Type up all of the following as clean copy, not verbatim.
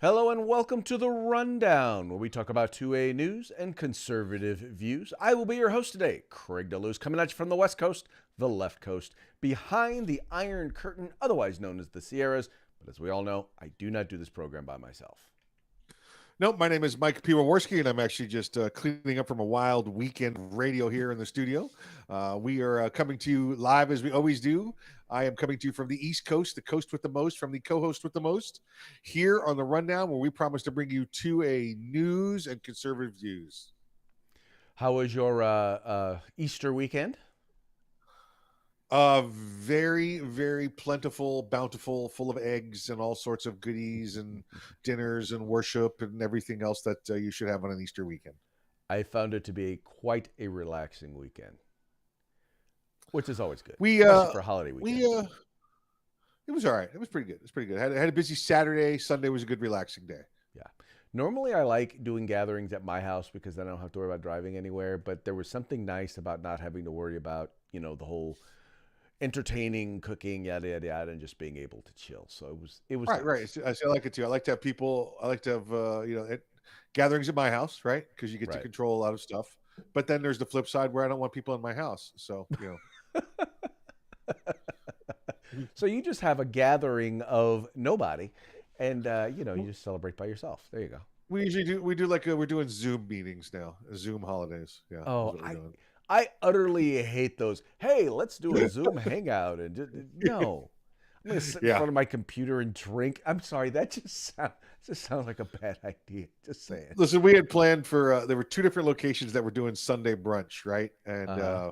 Hello and welcome to the Rundown, where we talk about 2A news and conservative views. I will be your host today, Craig DeLuz, coming at you from the West Coast, the left coast, behind the Iron Curtain, otherwise known as the Sierras. But as we all know, I do not do this program by myself. Nope, my name is Mike Piwowarski, and I'm actually just cleaning up from a wild weekend radio here in the studio. We are coming to you live as we always do. I am coming to you from the East Coast, the coast with the most, from the co-host with the most, here on the Rundown, where we promise to bring you 2A news and conservative views. How was your Easter weekend? Very, very plentiful, bountiful, full of eggs and all sorts of goodies and dinners and worship and everything else that you should have on an Easter weekend. I found it to be quite a relaxing weekend, which is always good, We especially for a holiday weekend. It was all right. It was pretty good. It was pretty good. Had a busy Saturday. Sunday was a good relaxing day. Yeah. Normally, I like doing gatherings at my house because then I don't have to worry about driving anywhere. But there was something nice about not having to worry about, the whole entertaining, cooking, yada yada yada, and just being able to chill. So it was Right, nice. right. I like it too. I like to have people. I like to have gatherings at my house, right? Because you get to Right. control a lot of stuff. But then there's the flip side where I don't want people in my house. So So you just have a gathering of nobody, and you just celebrate by yourself. There you go. we usually do. We do like we're doing Zoom meetings now, Zoom holidays. Yeah, is Oh, what we're I doing. I utterly hate those. Hey, let's do a Zoom hangout, and no. I'm gonna sit in Yeah. front of my computer and drink. I'm sorry, that just sounds like a bad idea. Just saying. Listen, we had planned for there were two different locations that were doing Sunday brunch, right? Uh-huh.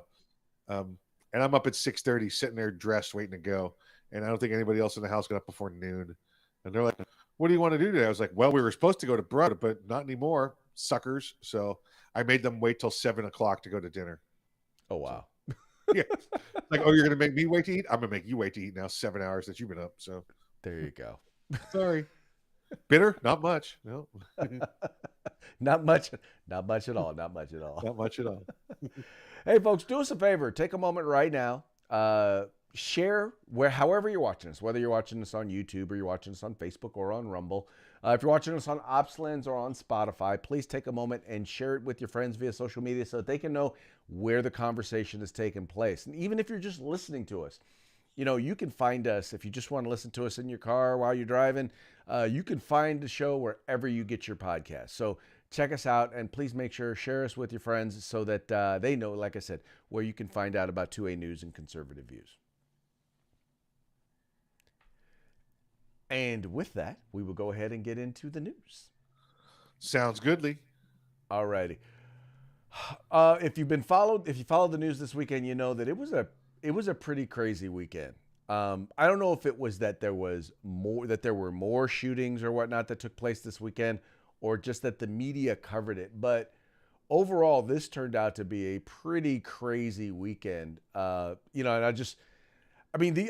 Um, and I'm up at 6:30, sitting there dressed, waiting to go. And I don't think anybody else in the house got up before noon. And they're like, "What do you want to do today?" I was like, "Well, we were supposed to go to brunch, but not anymore, suckers." So I made them wait till 7 o'clock to go to dinner. Oh So wow. yeah, like, oh, you're gonna make me wait to eat? I'm gonna make you wait to eat now. 7 hours that you've been up. So There you go. sorry, bitter, not much. No, Not much, not much at all. Not much at all. not much at all. Hey, folks, do us a favor. Take a moment right now. Share however you're watching us, whether you're watching us on YouTube or you're watching us on Facebook or on Rumble. If you're watching us on OpsLens or on Spotify, please take a moment and share it with your friends via social media so that they can know where the conversation is taking place. And even if you're just listening to us, you can find us if you just want to listen to us in your car while you're driving. You can find the show wherever you get your podcast. So check us out and please make sure share us with your friends so that they know, like I said, where you can find out about 2A news and conservative views. And with that, we will go ahead and get into the news. Sounds goodly. Alrighty. If you followed the news this weekend, you know that it was a pretty crazy weekend. I don't know if it was that there were more shootings or whatnot that took place this weekend, or just that the media covered it. But overall, this turned out to be a pretty crazy weekend. And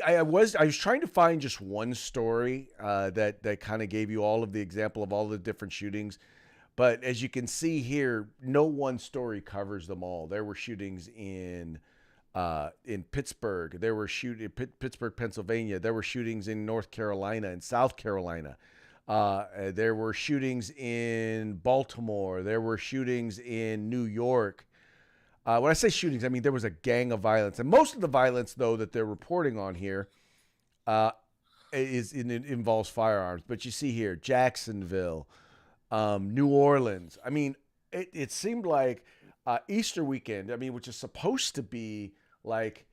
I was trying to find just one story that kind of gave you all of the example of all the different shootings. But as you can see here, no one story covers them all. There were shootings in Pittsburgh. There were Pittsburgh, Pennsylvania. There were shootings in North Carolina and South Carolina. There were shootings in Baltimore. There were shootings in New York. When I say shootings, I mean there was a gang of violence, and most of the violence, though, that they're reporting on here, uh, it involves firearms. But you see here, Jacksonville, New Orleans. I mean, it seemed like Easter weekend. I mean, which is supposed to be like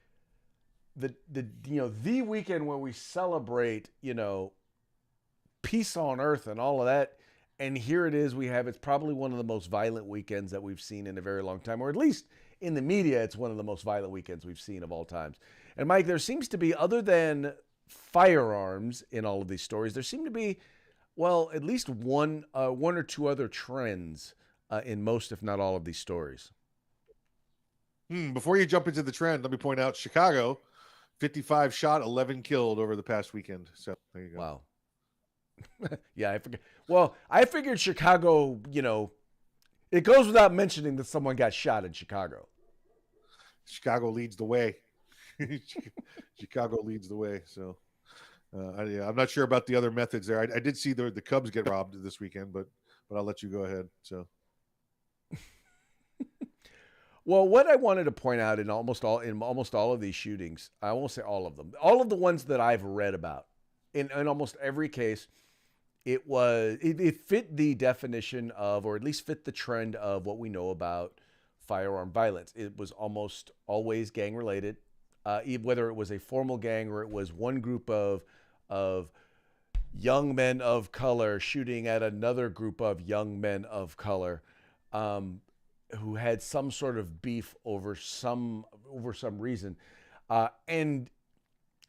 the weekend where we celebrate peace on earth and all of that. And here it is. It's probably one of the most violent weekends that we've seen in a very long time, or at least in the media, it's one of the most violent weekends we've seen of all times. And Mike, there seems to be, other than firearms in all of these stories, there seem to be, well, at least one or two other trends in most, if not all, of these stories. Before you jump into the trend, let me point out Chicago, 55 shot, 11 killed over the past weekend. So there you go. Wow. Yeah, I forget. Well, I figured Chicago, it goes without mentioning that someone got shot in Chicago. Chicago leads the way. Chicago leads the way. So Yeah, I'm not sure about the other methods there. I did see the Cubs get robbed this weekend, but I'll let you go ahead. So Well, what I wanted to point out in almost all of these shootings, I won't say all of them, all of the ones that I've read about, in almost every case, it fit the definition of, or at least fit the trend of what we know about firearm violence. It was almost always gang related, whether it was a formal gang or it was one group of young men of color shooting at another group of young men of color. Um, who had some sort of beef over some reason, and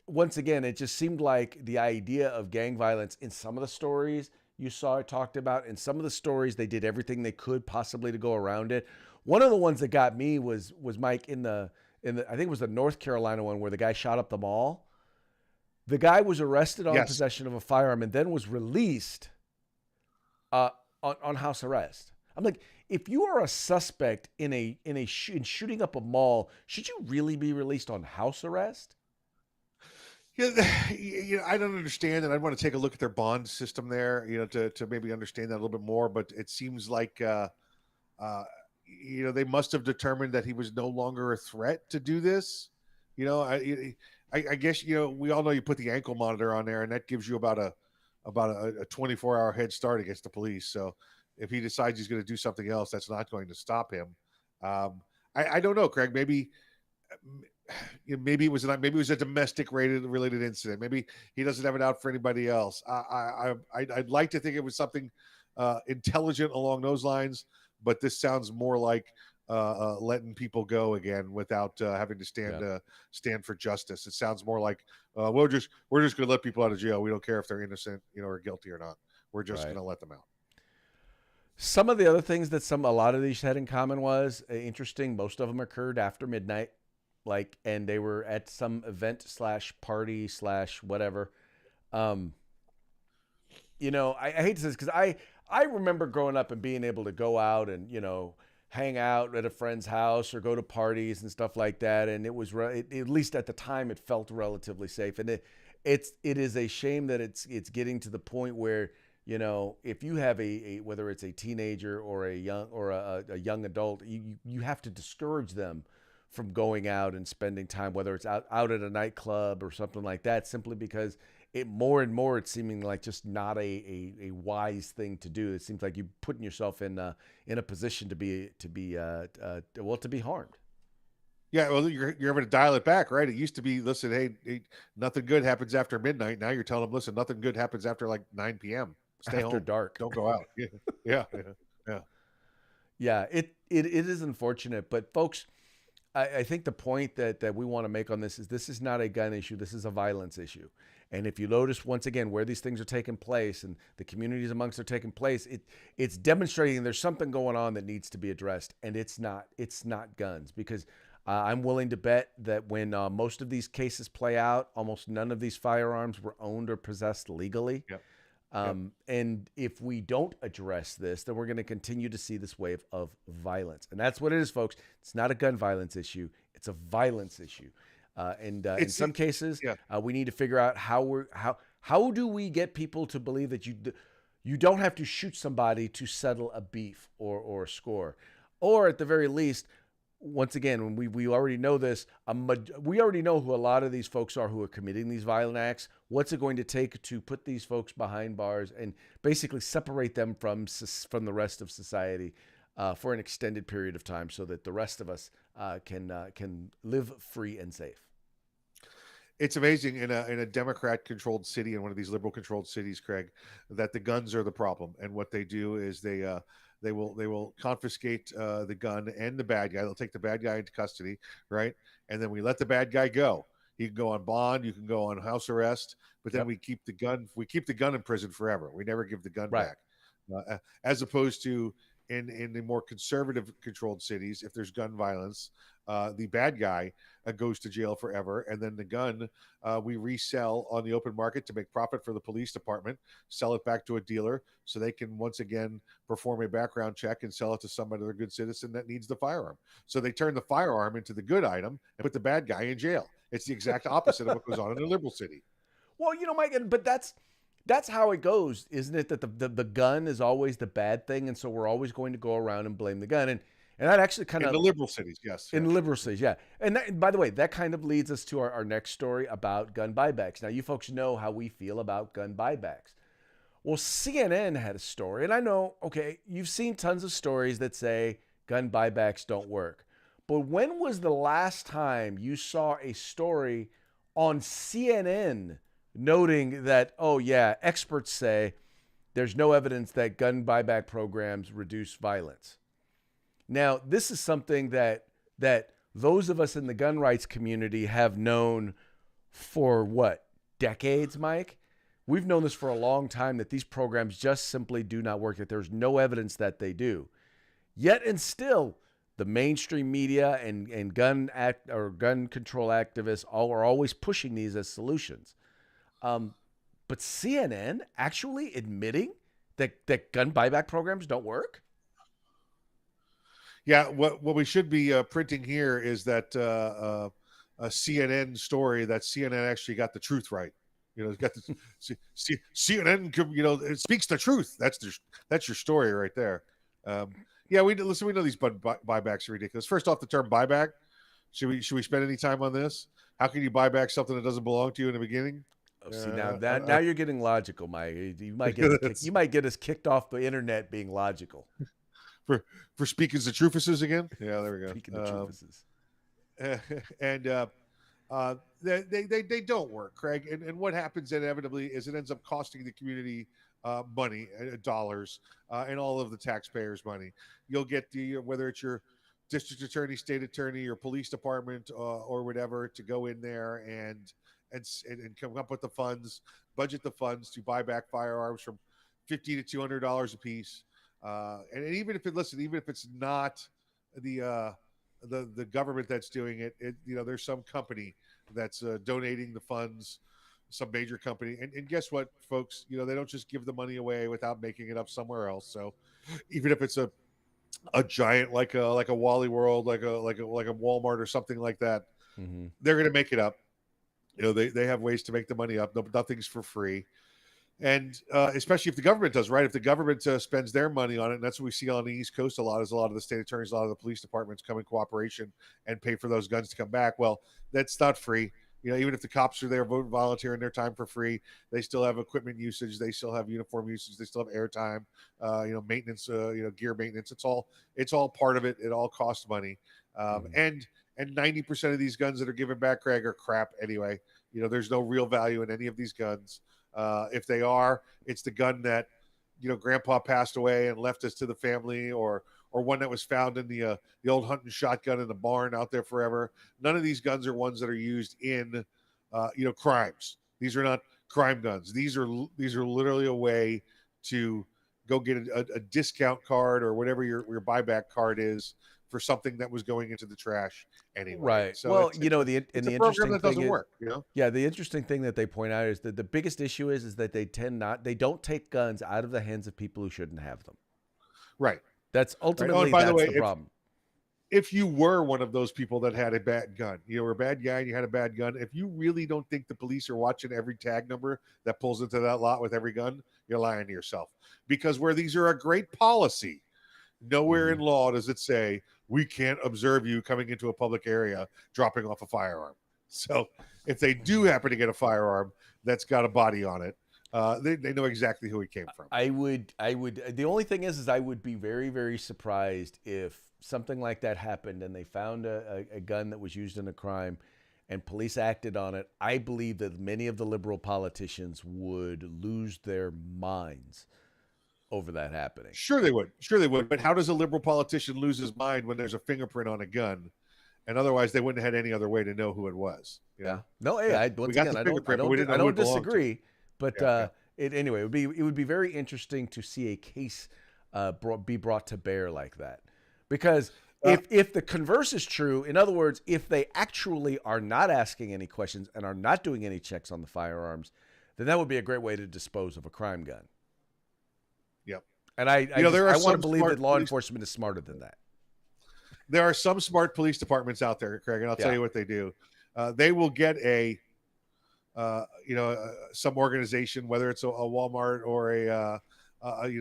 once again, it just seemed like the idea of gang violence in some of the stories you saw it talked about. In some of the stories, they did everything they could possibly to go around it. One of the ones that got me was Mike in the I think it was the North Carolina one where the guy shot up the mall. The guy was arrested on yes, possession of a firearm and then was released uh, on house arrest. I'm like, if you are a suspect in shooting up a mall, should you really be released on house arrest? yeah, I don't understand, and I want to take a look at their bond system there, to maybe understand that a little bit more. But it seems like uh, they must have determined that he was no longer a threat to do this. You know, I guess we all know you put the ankle monitor on there, and that gives you about a 24-hour head start against the police. So if he decides he's going to do something else, that's not going to stop him. I don't know, Craig. Maybe it was a domestic related incident. Maybe he doesn't have it out for anybody else. I'd like to think it was something intelligent along those lines, but this sounds more like letting people go again without having to Yeah, stand for justice. It sounds more like we're just going to let people out of jail. We don't care if they're innocent, or guilty or not. We're just going right. to let them out. Some of the other things that a lot of these had in common was interesting. Most of them occurred after midnight, and they were at some event slash party slash whatever. Um, I hate to say this because I remember growing up and being able to go out and hang out at a friend's house or go to parties and stuff like that, and at least at the time it felt relatively safe. And it is a shame that it's getting to the point where if you have a whether it's a teenager or a young adult, you have to discourage them from going out and spending time, whether it's out at a nightclub or something like that, simply because it more and more it's seeming like just not a wise thing to do. It seems like you're putting yourself in a position to be harmed. Yeah, well, you're able to dial it back, right? It used to be, listen, hey, nothing good happens after midnight. Now you're telling them, listen, nothing good happens after like 9 p.m. Stay After home, dark. don't go out. Yeah, yeah, yeah. Yeah. Yeah, it is unfortunate, but folks, I think the point that we want to make on this is not a gun issue. This is a violence issue. And if you notice once again where these things are taking place and the communities amongst are taking place, it's demonstrating there's something going on that needs to be addressed, and it's not guns because I'm willing to bet that when most of these cases play out, almost none of these firearms were owned or possessed legally. Yep. Yep. And if we don't address this, then we're going to continue to see this wave of violence. And that's what it is, folks. It's not a gun violence issue. It's a violence issue. And in It's some cases, yeah. we need to figure out how do we get people to believe that you don't have to shoot somebody to settle a beef or a score, or at the very least, once again, when we already know this, we already know who a lot of these folks are who are committing these violent acts. What's it going to take to put these folks behind bars and basically separate them from the rest of society for an extended period of time, so that the rest of us can live free and safe? It's amazing in a Democrat controlled city, in one of these liberal controlled cities, Craig, that the guns are the problem. And what they do is they will confiscate the gun and the bad guy. They'll take the bad guy into custody, right? And then we let the bad guy go. He can go on bond, you can go on house arrest, but then Yep. we keep the gun in prison forever. We never give the gun Right. back. As opposed to in the more conservative controlled cities, if there's gun violence, the bad guy goes to jail forever, and then the gun we resell on the open market to make profit for the police department, sell it back to a dealer so they can once again perform a background check and sell it to some other good citizen that needs the firearm. So they turn the firearm into the good item and put the bad guy in jail. It's the exact opposite of what goes on in a liberal city. Well, Mike, but that's how it goes, isn't it? That the gun is always the bad thing, and so we're always going to go around and blame the gun, and that actually kind In the of liberal cities, yes, in yes. liberal cities, yeah. And by the way, that kind of leads us to our next story about gun buybacks. Now, you folks know how we feel about gun buybacks. Well, CNN had a story, and I know, okay, you've seen tons of stories that say gun buybacks don't work. But when was the last time you saw a story on CNN noting that, oh, yeah, experts say there's no evidence that gun buyback programs reduce violence? Now, this is something that those of us in the gun rights community have known for what, decades, Mike? We've known this for a long time, that these programs just simply do not work, that there's no evidence that they do. Yet and still, the mainstream media and gun control activists are always pushing these as solutions. But CNN actually admitting that gun buyback programs don't work? Yeah, what we should be printing here is that a CNN story that CNN actually got the truth right. It's got the CNN. It speaks the truth. That's your story right there. Yeah, we know these buybacks are ridiculous. First off, the term buyback. Should we spend any time on this? How can you buy back something that doesn't belong to you in the beginning? Oh, see, now you're getting logical, Mike. You might get us kicked off the internet being logical. For speaking the truthuses again. Yeah, there we go. Speaking the truthuses. And they don't work, Craig. And what happens inevitably is it ends up costing the community money, dollars, and all of the taxpayers' money. You'll get whether it's your district attorney, state attorney, or police department, or whatever, to go in there and come up with the funds, budget the funds to buy back firearms from $50 to $200 a piece. And even if it's not the government that's doing it, there's some company that's donating the funds, some major company. And guess what, folks? They don't just give the money away without making it up somewhere else. So even if it's a giant like a Wally World, like a Walmart or something like that, mm-hmm. They're going to make it up. They have ways to make the money up. Nothing's for free. And especially if the government does, right? If the government spends their money on it, and that's what we see on the East Coast a lot of the state attorneys, a lot of the police departments come in cooperation and pay for those guns to come back. Well, that's not free. Even if the cops are there volunteering their time for free, they still have equipment usage, they still have uniform usage, they still have airtime, maintenance, gear maintenance. It's all part of it. It all costs money. And 90% of these guns that are given back, Craig, are crap anyway. There's no real value in any of these guns. If they are, it's the gun that, grandpa passed away and left us to the family, or one that was found in the old hunting shotgun in the barn out there forever. None of these guns are ones that are used in, crimes. These are not crime guns. These are literally a way to go get a discount card or whatever your buyback card is for something that was going into the trash anyway. Right. So well, it's the interesting that doesn't work. Yeah, the interesting thing that they point out is that the biggest issue is that they don't take guns out of the hands of people who shouldn't have them. Right. That's ultimately the problem. If you were one of those people that had a bad gun, you were a bad guy and you had a bad gun, if you really don't think the police are watching every tag number that pulls into that lot with every gun, you're lying to yourself. Because where these are a great policy, nowhere in law does it say we can't observe you coming into a public area dropping off a firearm. So if they do happen to get a firearm that's got a body on it, they know exactly who it came from. I would. The only thing is I would be very, very surprised if something like that happened and they found a gun that was used in a crime and police acted on it. I believe that many of the liberal politicians would lose their minds over that happening. Sure they would. But how does a liberal politician lose his mind when there's a fingerprint on a gun? And otherwise they wouldn't have had any other way to know who it was. Yeah. No, hey, I don't disagree. But anyway, it would be very interesting to see a case be brought to bear like that. Because if the converse is true, in other words, if they actually are not asking any questions and are not doing any checks on the firearms, then that would be a great way to dispose of a crime gun. Yep. And I want to believe that law enforcement is smarter than that. There are some smart police departments out there, Craig, and I'll tell you what they do. They will get a some organization, whether it's a Walmart or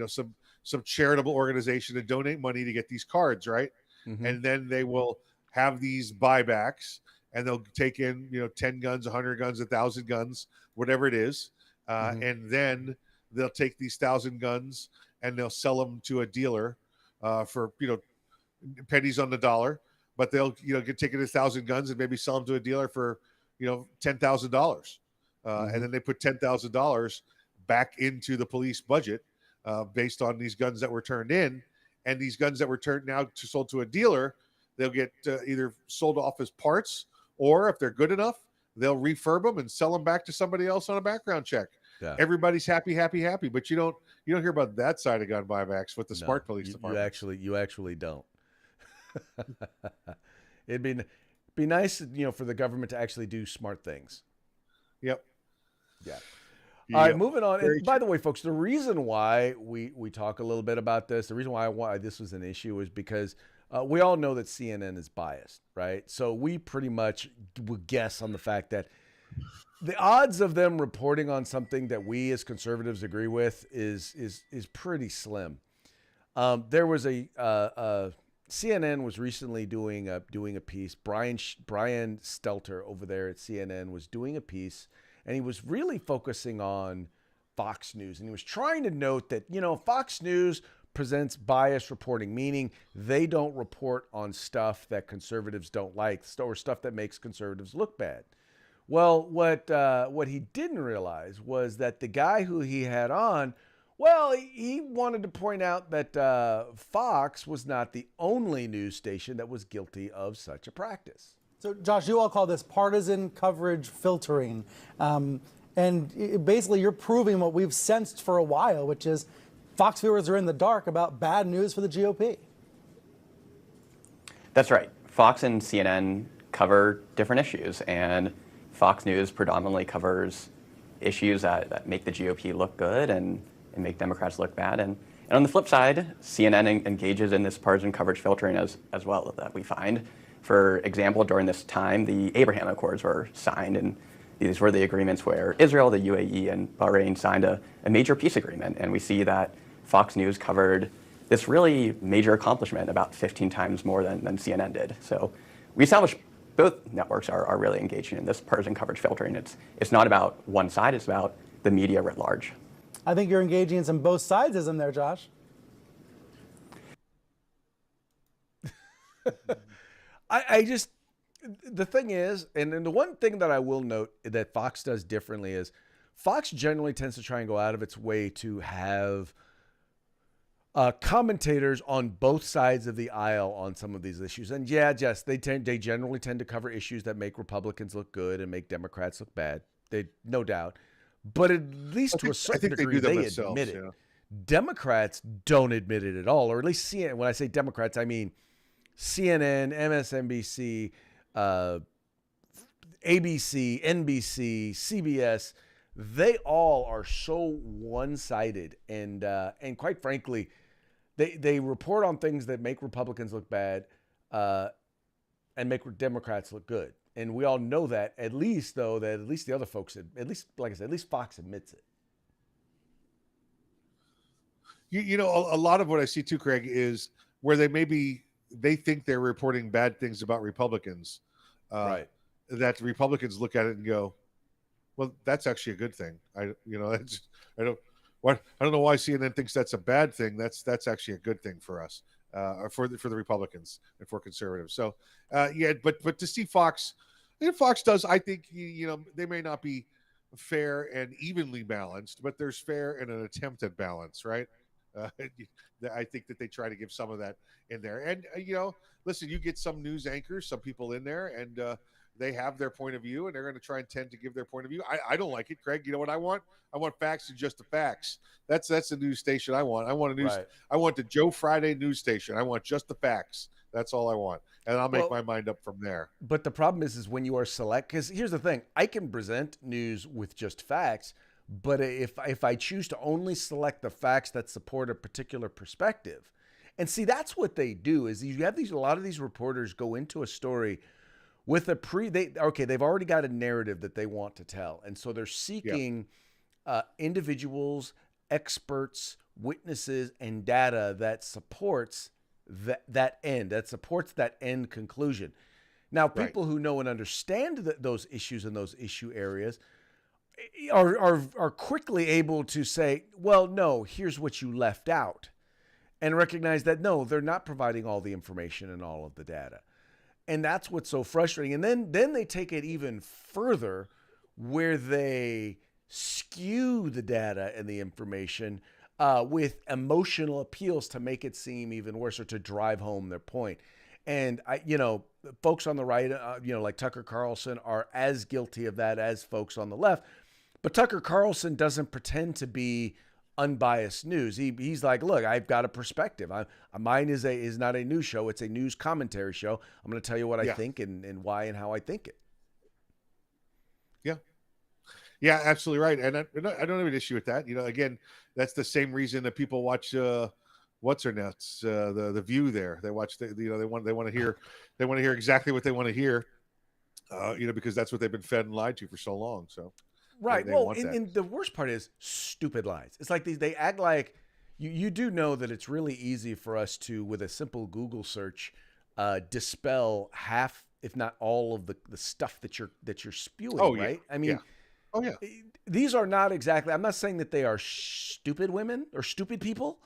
some charitable organization, to donate money to get these cards, right? Mm-hmm. And then they will have these buybacks, and they'll take in 10 guns, 100 guns, 1,000 guns, whatever it is, Mm-hmm. and then they'll take these 1,000 guns and they'll sell them to a dealer for pennies on the dollar. But they'll get taken 1,000 guns and maybe sell them to a dealer for $10,000, Mm-hmm. and then they put $10,000 back into the police budget based on these guns that were turned in, and these guns that were sold to a dealer, they'll get either sold off as parts, or if they're good enough, they'll refurb them and sell them back to somebody else on a background check. Yeah. Everybody's happy, but you don't hear about that side of gun buybacks with the smart police department. You actually don't. It'd be nice, for the government to actually do smart things. Yep. Yeah. All right, moving on. And by the way, folks, the reason why we talk a little bit about this, the reason why this was an issue is because we all know that CNN is biased, right? So we pretty much would guess on the fact that the odds of them reporting on something that we as conservatives agree with is pretty slim. There was CNN was recently doing a piece. Brian Stelter over there at CNN was doing a piece, and he was really focusing on Fox News, and he was trying to note that Fox News presents biased reporting, meaning they don't report on stuff that conservatives don't like, or stuff that makes conservatives look bad. Well, what he didn't realize was that the guy who he had on, well, he wanted to point out that Fox was not the only news station that was guilty of such a practice. So, Josh, you all call this partisan coverage filtering. And basically, you're proving what we've sensed for a while, which is Fox viewers are in the dark about bad news for the GOP. That's right. Fox and CNN cover different issues, and Fox News predominantly covers issues that make the GOP look good and make Democrats look bad. And on the flip side, CNN engages in this partisan coverage filtering as well that we find. For example, during this time, the Abraham Accords were signed, and these were the agreements where Israel, the UAE, and Bahrain signed a major peace agreement. And we see that Fox News covered this really major accomplishment about 15 times more than CNN did. So we established both networks are really engaging in this partisan coverage filtering. It's not about one side, it's about the media writ large. I think you're engaging in some both sidesism there, Josh. The thing is, and the one thing that I will note that Fox does differently is Fox generally tends to try and go out of its way to have commentators on both sides of the aisle on some of these issues. And yeah, Jess, they generally tend to cover issues that make Republicans look good and make Democrats look bad. No doubt. But at least to a certain degree, they admit it. Yeah. Democrats don't admit it at all, or at least CNN. When I say Democrats, I mean CNN, MSNBC, ABC, NBC, CBS. They all are so one-sided, and quite frankly, they report on things that make Republicans look bad, and make Democrats look good. And we all know that. At least the other folks, at least Fox admits it. A lot of what I see too, Craig, is where they think they're reporting bad things about Republicans, right? That Republicans look at it and go, "Well, that's actually a good thing." I don't know why CNN thinks that's a bad thing. That's actually a good thing for us, for the Republicans and for conservatives. So, but to see Fox, Fox does. I think they may not be fair and evenly balanced, but there's fair and an attempt at balance, right? I think that they try to give some of that in there. And, listen, you get some news anchors, some people in there, and they have their point of view, and they're going to try and tend to give their point of view. I don't like it, Craig. You know what I want? I want facts and just the facts. That's the news station I want. I want I want the Joe Friday news station. I want just the facts. That's all I want. And I'll make my mind up from there. But the problem is when you are select, because here's the thing. I can present news with just facts, but if I choose to only select the facts that support a particular perspective, and see, that's what they do is you have a lot of these reporters go into a story with a they've already got a narrative that they want to tell, and so they're seeking individuals, experts, witnesses, and data that supports that end conclusion. Now, people who know and understand those issues and those issue areas are quickly able to say, well, no, here's what you left out, and recognize that no, they're not providing all the information and all of the data. And that's what's so frustrating. And then they take it even further, where they skew the data and the information with emotional appeals to make it seem even worse, or to drive home their point. And folks on the right, like Tucker Carlson, are as guilty of that as folks on the left. But Tucker Carlson doesn't pretend to be unbiased news. He's like, look, I've got a perspective. Mine is not a news show. It's a news commentary show. I'm going to tell you what I think and why and how I think it. Yeah, absolutely right. And I don't have an issue with that. Again, that's the same reason that people watch what's her nuts, the View. There, they watch they want to hear exactly what they want to hear, because that's what they've been fed and lied to for so long. So. Right. Well, and the worst part is stupid lies. It's like they act like you do know that it's really easy for us to, with a simple Google search, dispel half, if not all, of the stuff that you're spewing. Right. I mean, these are not exactly. I'm not saying that they are stupid women or stupid people,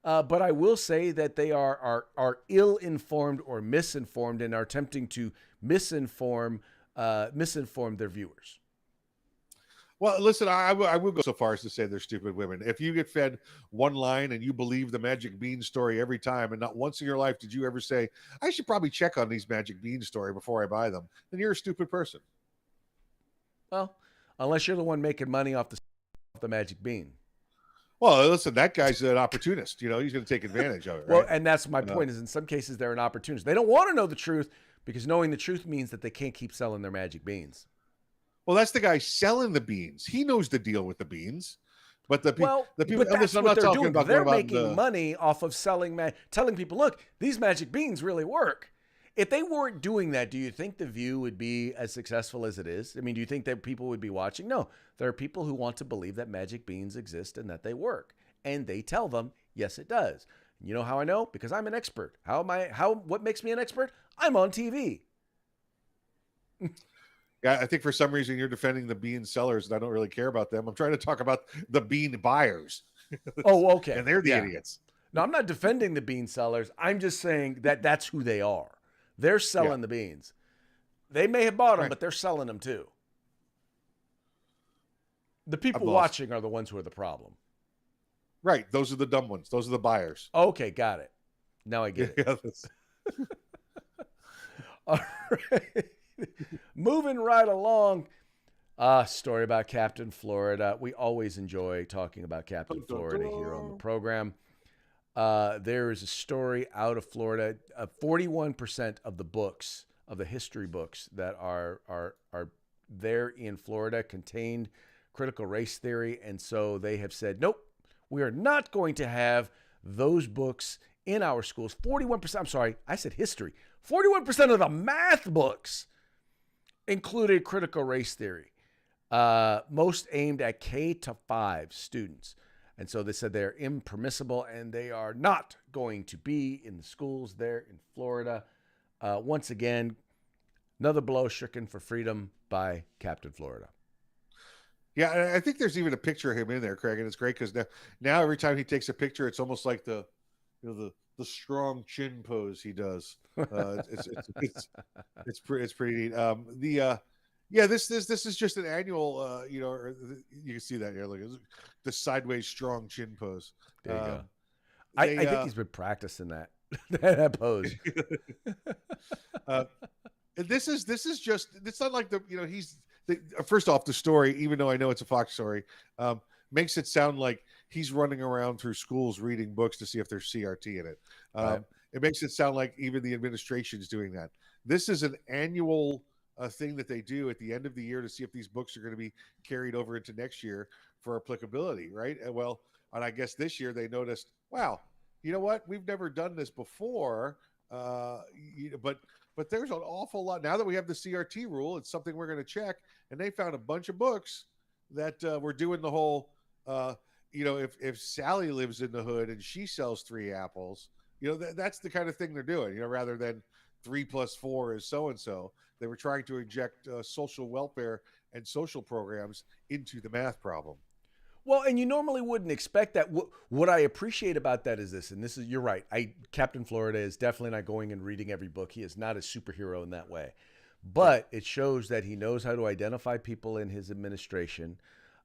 but I will say that they are ill-informed or misinformed, and are attempting to misinform their viewers. Well, listen, I will go so far as to say they're stupid women. If you get fed one line and you believe the Magic Bean story every time, and not once in your life did you ever say, I should probably check on these Magic Bean story before I buy them, then you're a stupid person. Well, unless you're the one making money off the Magic Bean. Well, listen, that guy's an opportunist. He's going to take advantage of it. Right? Well, and that's my point, is in some cases they're an opportunist. They don't want to know the truth, because knowing the truth means that they can't keep selling their Magic Beans. Well, that's the guy selling the beans. He knows the deal with the beans. But the people, but that's what they're doing. They're making money off of telling people, look, these Magic Beans really work. If they weren't doing that, do you think The View would be as successful as it is? I mean, do you think that people would be watching? No, there are people who want to believe that Magic Beans exist and that they work, and they tell them, yes, it does. You know how I know? Because I'm an expert. What makes me an expert? I'm on TV. Yeah, I think for some reason you're defending the bean sellers, and I don't really care about them. I'm trying to talk about the bean buyers. Oh, okay. And they're the idiots. No, I'm not defending the bean sellers. I'm just saying that that's who they are. They're selling the beans. They may have bought them, but they're selling them too. The people watching are the ones who are the problem. Right. Those are the dumb ones. Those are the buyers. Okay, got it. Now I get it. All right. Moving right along. Story about Captain Florida. We always enjoy talking about Captain Florida here on the program. There is a story out of Florida. 41% of the books, of the history books that are there in Florida, contained critical race theory. And so they have said, nope, we are not going to have those books in our schools. 41%, I'm sorry, I said history. 41% of the math books included critical race theory, most aimed at K-5 students. And so they said they're impermissible, and they are not going to be in the schools there in Florida. Once again, another blow stricken for freedom by Captain Florida. Yeah, I think there's even a picture of him in there, Craig, and it's great because now every time he takes a picture, it's almost like the strong chin pose he does. It's pretty neat. This is just an annual. You can see that here. Look, the sideways strong chin pose. There you go. I think he's been practicing that pose. This is just. It's not like first off, the story, even though I know it's a Fox story, makes it sound like he's running around through schools reading books to see if there's CRT in it. Right. It makes it sound like even the administration is doing that. This is an annual thing that they do at the end of the year to see if these books are going to be carried over into next year for applicability, right? And I guess this year they noticed, wow, you know what? We've never done this before, but But there's an awful lot. Now that we have the CRT rule, it's something we're going to check. And they found a bunch of books that were doing the whole, if Sally lives in the hood and she sells 3 apples, that's the kind of thing they're doing, rather than 3 + 4 is so-and-so. They were trying to inject social welfare and social programs into the math problem. Well, and you normally wouldn't expect that. What I appreciate about that is this, and this is, you're right. Captain Florida is definitely not going and reading every book. He is not a superhero in that way, but it shows that he knows how to identify people in his administration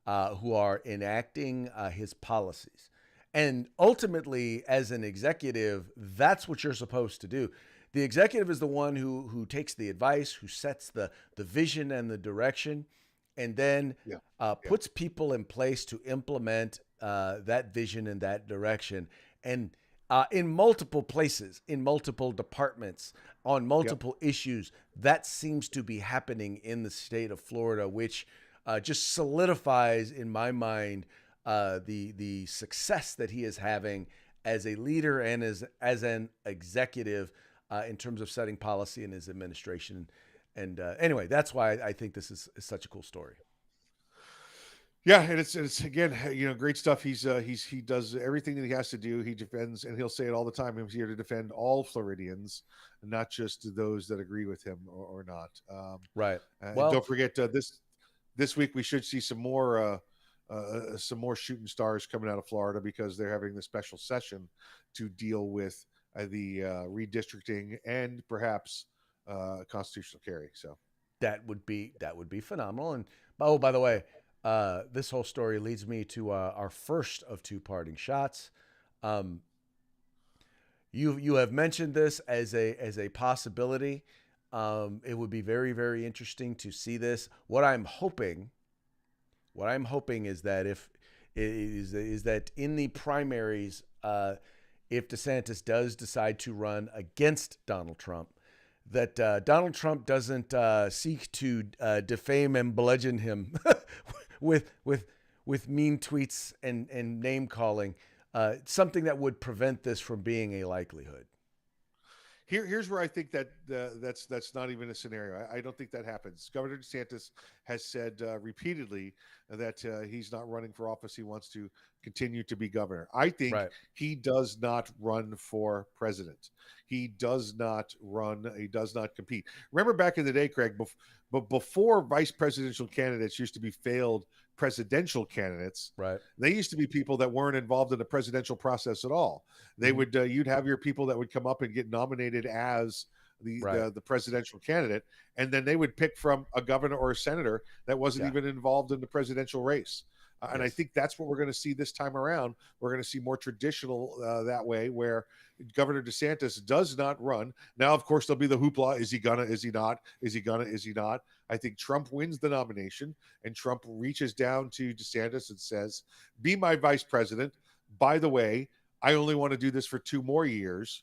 who are enacting his policies. And ultimately, as an executive, that's what you're supposed to do. The executive is the one who takes the advice, who sets the vision and the direction, and then puts people in place to implement that vision and that direction. And in multiple places, in multiple departments, on multiple issues, that seems to be happening in the state of Florida, which just solidifies, in my mind, the success that he is having as a leader and as an executive in terms of setting policy in his administration. And anyway, that's why I think this is such a cool story. Yeah, and it's again, great stuff. He does everything that he has to do. He defends, and he'll say it all the time. He's here to defend all Floridians, not just those that agree with him or not. Right. Well, don't forget this week we should see some more shooting stars coming out of Florida, because they're having the special session to deal with the redistricting and perhaps constitutional carry. So that would be phenomenal. And oh, by the way, this whole story leads me to our first of 2 parting shots. You have mentioned this as a possibility. It would be very, very interesting to see this. What I'm hoping is that is that in the primaries, if DeSantis does decide to run against Donald Trump, that Donald Trump doesn't seek to defame and bludgeon him with mean tweets and name calling, something that would prevent this from being a likelihood. Here's where I think that that's not even a scenario. I don't think that happens. Governor DeSantis has said repeatedly that he's not running for office. He wants to continue to be governor. I think he does not run for president. He does not run. He does not compete. Remember back in the day, Craig, before vice presidential candidates used to be failed presidential candidates, right? They used to be people that weren't involved in the presidential process at all. They would you'd have your people that would come up and get nominated as the presidential candidate, and then they would pick from a governor or a senator that wasn't even involved in the presidential race. And I think that's what we're going to see this time around. We're going to see more traditional that way, where Governor DeSantis does not run. Now, of course, there'll be the hoopla. Is he gonna? Is he not? Is he gonna? Is he not? I think Trump wins the nomination, and Trump reaches down to DeSantis and says, be my vice president. By the way, I only want to do this for 2 more years.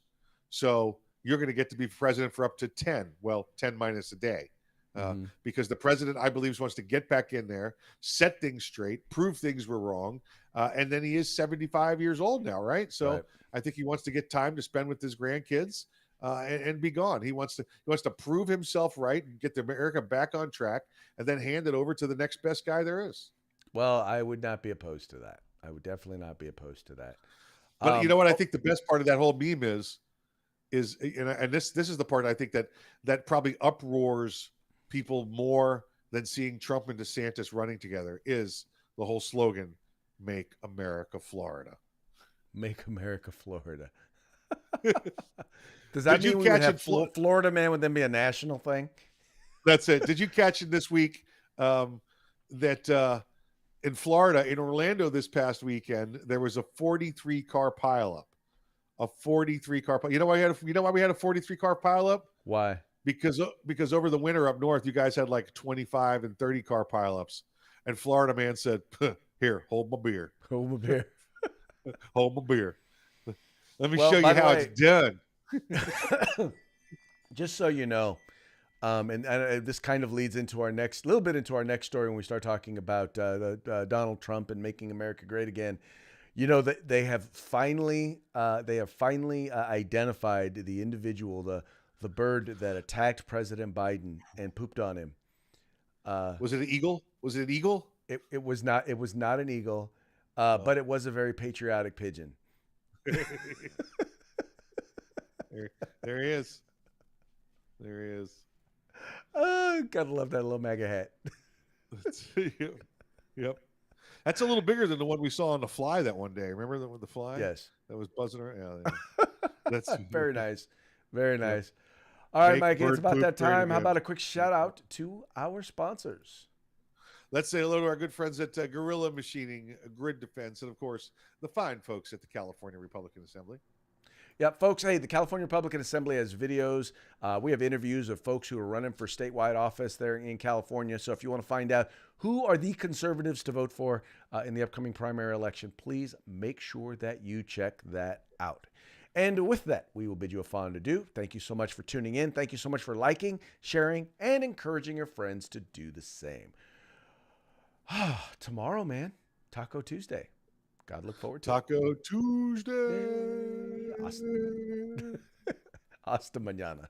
So you're going to get to be president for up to 10. Well, 10 minus a day. Because the president, I believe, wants to get back in there, set things straight, prove things were wrong. And then he is 75 years old now, right? So I think he wants to get time to spend with his grandkids and be gone. He wants to prove himself right and get America back on track, and then hand it over to the next best guy there is. Well, I would not be opposed to that. I would definitely not be opposed to that. But you know what? I think the best part of that whole meme is and this is the part I think that probably uproars people more than seeing Trump and DeSantis running together, is the whole slogan, "Make America Florida." Make America Florida. Does that mean we would have Florida Man would then be a national thing? That's it. Did you catch it this week that in Florida, in Orlando this past weekend, there was a 43-car pileup? A 43-car pileup. You know why we had a 43-car pileup? Why? Because over the winter up north, you guys had like 25 and 30-car pileups, and Florida Man said, "Here, hold my beer. Hold my beer. Hold my beer. Let me show you how it's done." Just so you know, and this kind of leads into our next story when we start talking about Donald Trump and making America great again. You know that they have finally identified the individual, the the bird that attacked President Biden and pooped on him. Was it an eagle? Was it an eagle? It was not. It was not an eagle, but it was a very patriotic pigeon. There he is. There he is. Oh, gotta love that little MAGA hat. Yep. That's a little bigger than the one we saw on the fly that one day. Remember that with the fly? Yes. That was buzzing around. Yeah. That's Very nice. Very nice. All right, Make Mikey, it's bird about poop that great time. How again. about a quick shout out to our sponsors? Let's say hello to our good friends at Gorilla Machining, Grid Defense, and of course, the fine folks at the California Republican Assembly. Yep, folks. Hey, the California Republican Assembly has videos. We have interviews of folks who are running for statewide office there in California. So if you want to find out who are the conservatives to vote for in the upcoming primary election, please make sure that you check that out. And with that, we will bid you a fond adieu. Thank you so much for tuning in. Thank you so much for liking, sharing, and encouraging your friends to do the same. Tomorrow, man, Taco Tuesday. God, look forward to it. Taco Tuesday. Hasta mañana.